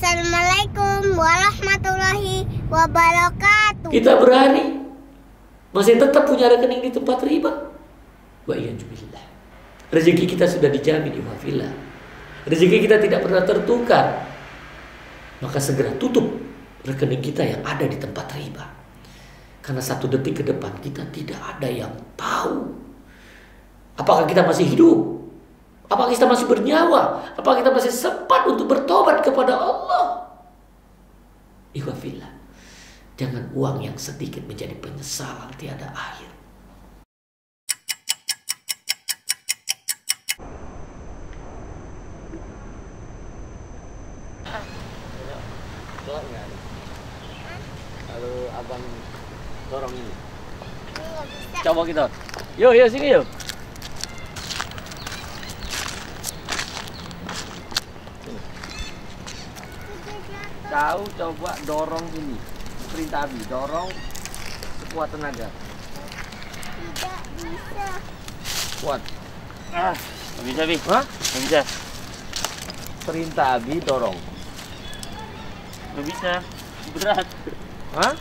Assalamualaikum warahmatullahi wabarakatuh. Kita berani masih tetap punya rekening di tempat riba. Wa iyyazubillah. Rezeki kita sudah dijamin ihwafillah. Rezeki kita tidak pernah tertukar. Maka segera tutup rekening kita yang ada di tempat riba. Karena 1 detik ke depan kita tidak ada yang tahu apakah kita masih hidup, apakah kita masih bernyawa, apakah kita masih sempat untuk bertobat kepada Allah. Ihwafillah, jangan uang yang sedikit menjadi penyesalan tiada akhir. Kalau abang dorong ini, coba kita. Yuk, sini yuk. Kau coba dorong ini, perintah Abi, dorong sekuat tenaga. Tidak bisa. Kuat. Nggak bisa, Bi. Hah? Nggak bisa. Perintah Abi dorong. Nggak bisa. Berat. Hah?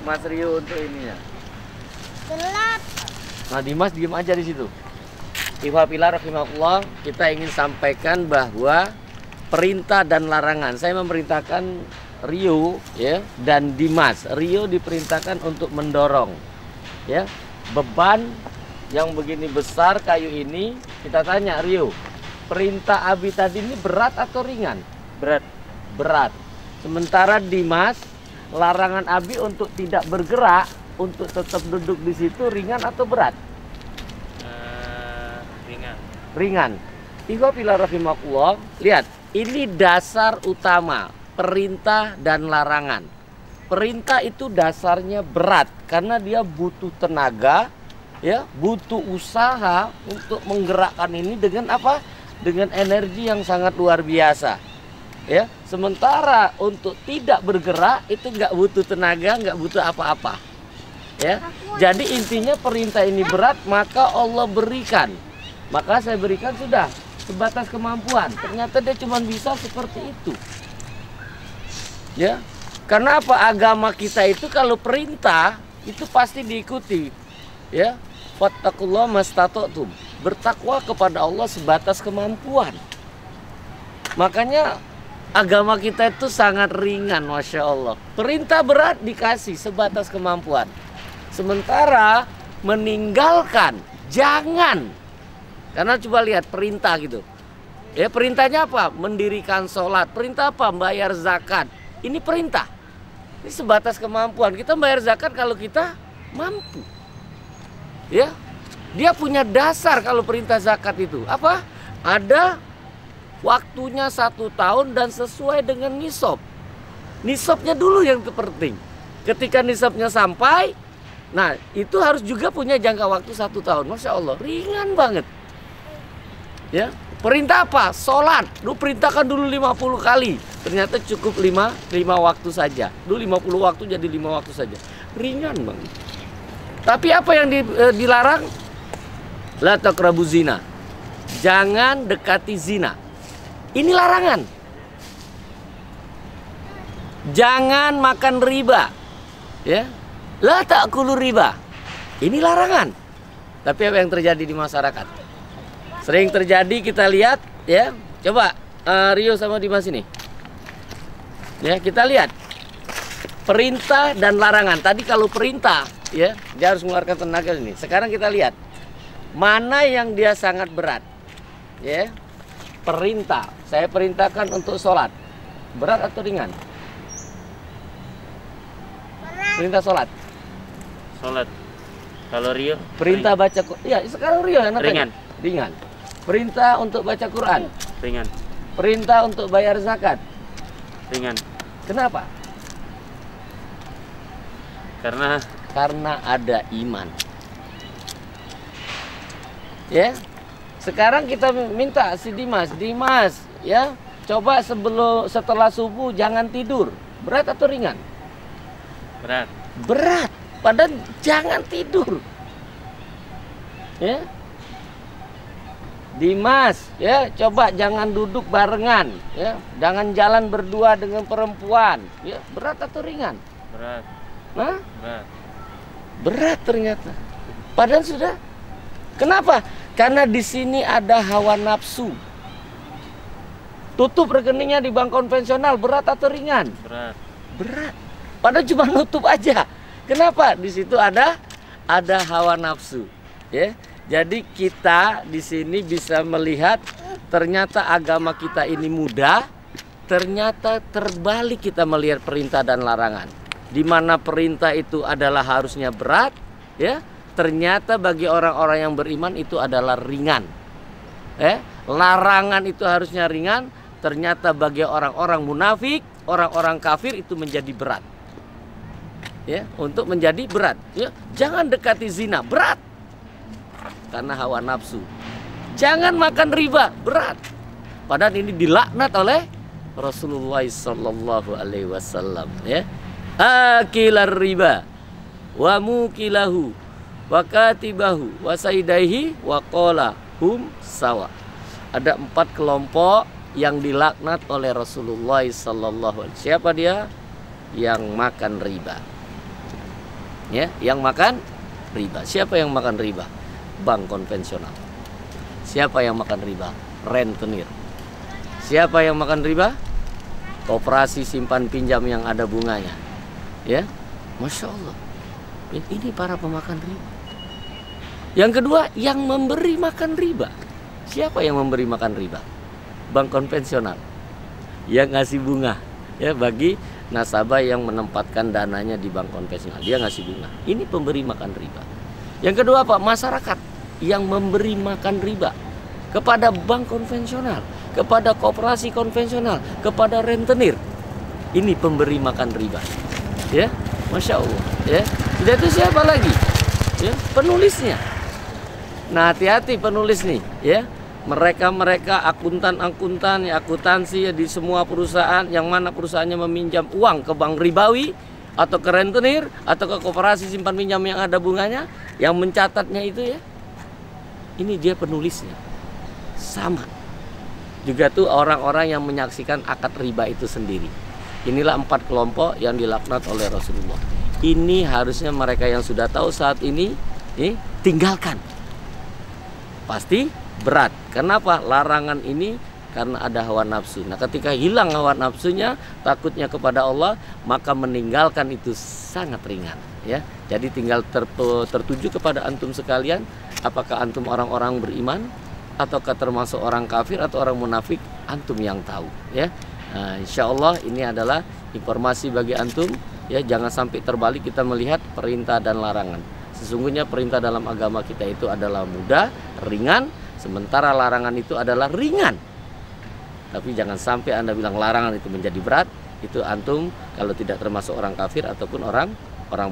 Mas Rio untuk ini ya. Gelap. Nah, Dimas diem aja di situ. Ihwafillah rahimahullah, kita ingin sampaikan bahwa perintah dan larangan. Saya memerintahkan Rio ya dan Dimas. Rio diperintahkan untuk mendorong ya. Beban yang begini besar kayu ini, kita tanya Rio, perintah Abi tadi ini berat atau ringan? Berat. Berat. Sementara Dimas, larangan Abi untuk tidak bergerak, untuk tetap duduk di situ ringan atau berat? Ringan. Ringan. Ihwafillah rahimakumullah, lihat, ini dasar utama perintah dan larangan. Perintah itu dasarnya berat karena dia butuh tenaga, ya, butuh usaha untuk menggerakkan ini dengan apa? Dengan energi yang sangat luar biasa. Ya, sementara untuk tidak bergerak itu nggak butuh tenaga, nggak butuh apa-apa. Ya, jadi intinya perintah ini berat, maka Allah berikan. Maka saya berikan sudah sebatas kemampuan. Ternyata dia cuma bisa seperti itu. Ya, karena apa? Agama kita itu kalau perintah itu pasti diikuti. Ya, fattaqullaha mastata'tum. Bertakwa kepada Allah sebatas kemampuan. Makanya agama kita itu sangat ringan, Masya Allah. Perintah berat dikasih sebatas kemampuan. Sementara meninggalkan, jangan. Karena coba lihat perintah gitu. Ya, perintahnya apa? Mendirikan sholat. Perintah apa? Bayar zakat. Ini perintah. Ini sebatas kemampuan. Kita bayar zakat kalau kita mampu. Ya, dia punya dasar kalau perintah zakat itu. Apa? Ada waktunya 1 tahun dan sesuai dengan nisab. Nisabnya dulu yang terpenting. Ketika nisabnya sampai, nah itu harus juga punya jangka waktu 1 tahun. Masya Allah, ringan banget. Ya, perintah apa? Sholat. Lu perintahkan dulu 50 kali. Ternyata cukup 5 waktu saja. Dulu 50 waktu jadi 5 waktu saja. Ringan banget. Tapi apa yang dilarang? La taqrabu zina. Jangan dekati zina. Ini larangan. Jangan makan riba. Ya. La ta'kulu riba. Ini larangan. Tapi apa yang terjadi di masyarakat? Sering terjadi, kita lihat ya. Coba Rio sama Dimas ini. Ya, kita lihat. Perintah dan larangan. Tadi kalau perintah ya, dia harus mengeluarkan tenaga ini. Sekarang kita lihat mana yang dia sangat berat. Ya. Perintah, saya perintahkan untuk sholat. Berat atau ringan? Berat. Perintah sholat. Sholat. Kalau Rio? Perintah baca Quran. Ya, sekarang Rio yang nanya. Ringan. Ringan. Perintah untuk baca Quran. Ringan. Perintah untuk bayar zakat. Ringan. Kenapa? Karena ada iman. Ya. Sekarang kita minta si Dimas, ya, coba setelah subuh jangan tidur. Berat atau ringan? Berat. Berat. Padahal jangan tidur. Ya. Dimas, ya, coba jangan duduk barengan, ya. Jangan jalan berdua dengan perempuan, ya. Berat atau ringan? Berat. Hah? Berat. Berat ternyata. Padahal sudah. Kenapa? Karena di sini ada hawa nafsu. Tutup rekeningnya di bank konvensional, berat atau ringan? Berat. Berat. Padahal cuma nutup aja. Kenapa? Di situ ada hawa nafsu, ya. Jadi kita di sini bisa melihat ternyata agama kita ini mudah, ternyata terbalik kita melihat perintah dan larangan. Di mana perintah itu adalah harusnya berat, ya. Ternyata bagi orang-orang yang beriman itu adalah ringan. Larangan itu harusnya ringan, ternyata bagi orang-orang munafik, orang-orang kafir itu menjadi berat. Ya, untuk menjadi berat, ya. Jangan dekati zina, berat. Karena hawa nafsu. Jangan makan riba, berat. Padahal ini dilaknat oleh Rasulullah sallallahu alaihi wasallam, ya. Akilar riba wa mukilahu wa katibahu wa saidaihi wa qala hum sawa. Ada 4 kelompok yang dilaknat oleh Rasulullah sallallahu alaihi wasallam. Siapa dia? Yang makan riba. Ya, yang makan riba. Siapa yang makan riba? Bank konvensional. Siapa yang makan riba? Rentenir. Siapa yang makan riba? Koperasi simpan pinjam yang ada bunganya. Ya, Masya Allah. Ini para pemakan riba. Yang kedua, yang memberi makan riba. Siapa yang memberi makan riba? Bank konvensional. Yang ngasih bunga, ya, bagi nasabah yang menempatkan dananya di bank konvensional. Dia ngasih bunga. Ini pemberi makan riba. Yang kedua apa? Masyarakat yang memberi makan riba kepada bank konvensional, kepada koperasi konvensional, kepada rentenir. Ini pemberi makan riba. Ya, Masya Allah. Ya, sudah itu siapa lagi? Ya, penulisnya. Nah, hati-hati penulis nih, ya. Mereka akuntan-akuntan, ya, akuntansi, ya, di semua perusahaan yang mana perusahaannya meminjam uang ke bank ribawi atau ke rentenir atau ke koperasi simpan pinjam yang ada bunganya, yang mencatatnya itu, ya. Ini dia penulisnya. Sama. Juga tuh orang-orang yang menyaksikan akad riba itu sendiri. Inilah 4 kelompok yang dilaknat oleh Rasulullah. Ini harusnya mereka yang sudah tahu saat ini, tinggalkan. Pasti berat. Kenapa? Larangan ini karena ada hawa nafsu. Nah, ketika hilang hawa nafsunya, takutnya kepada Allah, maka meninggalkan itu sangat ringan, ya. Jadi tinggal tertuju kepada antum sekalian, apakah antum orang-orang beriman ataukah termasuk orang kafir atau orang munafik, antum yang tahu, ya. Nah, insya Allah ini adalah informasi bagi antum, ya. Jangan sampai terbalik kita melihat perintah dan larangan. Sesungguhnya perintah dalam agama kita itu adalah mudah, ringan, sementara larangan itu adalah ringan. Tapi jangan sampai Anda bilang larangan itu menjadi berat. Itu antum kalau tidak termasuk orang kafir ataupun orang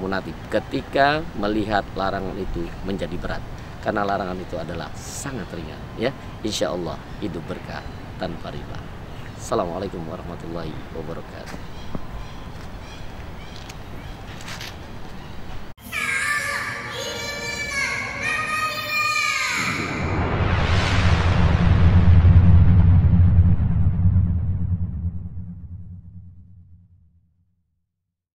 munafik ketika melihat larangan itu menjadi berat. Karena larangan itu adalah sangat ringan, ya. Insya Allah hidup berkah tanpa riba. Assalamualaikum warahmatullahi wabarakatuh.